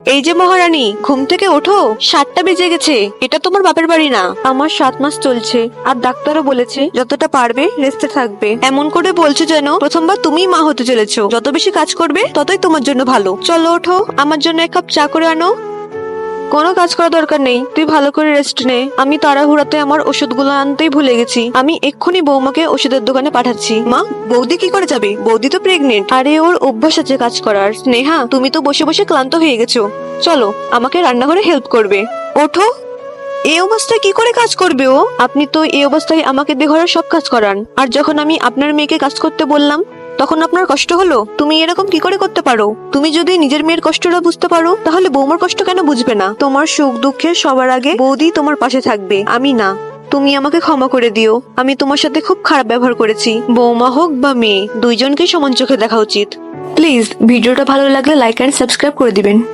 এই যে মহারানী, ঘুম থেকে ওঠো, 7টা বেজে গেছে। এটা তোমার বাপের বাড়ি না। আমার 7 মাস চলছে, আর ডাক্তারও বলেছে যতটা পারবে রেস্টে থাকবে। এমন করে বলছো যেন প্রথমবার তুমিই মা হতে চলেছো। যত বেশি কাজ করবে ততই তোমার জন্য ভালো। চলো ওঠো, আমার জন্য 1 কাপ চা করে আনো। কোনো কাজ করা দরকার নেই, তুই ভালো করে রেস্ট নে। আমি তাড়াহুড়াতে আমার ওষুধগুলো আনতেই ভুলে গেছি। আমি এক্ষুনি বৌমাকে ওষুধের দোকানে পাঠাচ্ছি। মা, বৌদি কি করে যাবে? বৌদি তো প্রেগনেন্ট। আরে ওর অভ্যাস আছে কাজ করার। স্নেহা, তুমি তো বসে বসে ক্লান্ত হয়ে গেছো। চলো, আমাকে রান্নাঘরে হেল্প করবে। ওঠো। এই অবস্থায় কি করে কাজ করবে ও? আপনি তো এই অবস্থায় আমাকে দিয়ে ঘরের সব কাজ করান, আর যখন আমি আপনার মেয়েকে কাজ করতে বললাম তখন আপনার কষ্ট হলো। তুমি এরকম কি করে করতে পারো? তুমি যদি নিজের মেয়ের কষ্টটা বুঝতে পারো তাহলে বৌমার কষ্ট কেন বুঝবে না? তোমার সুখ দুঃখে সবার আগে বৌদি তোমার পাশে থাকবে, আমি না। তুমি আমাকে ক্ষমা করে দিও, আমি তোমার সাথে খুব খারাপ ব্যবহার করেছি। বৌমা হোক বা মেয়ে, দুইজনকেই সমান চোখে দেখা উচিত। প্লিজ ভিডিওটা ভালো লাগলে লাইক এন্ড সাবস্ক্রাইব করে দিবেন।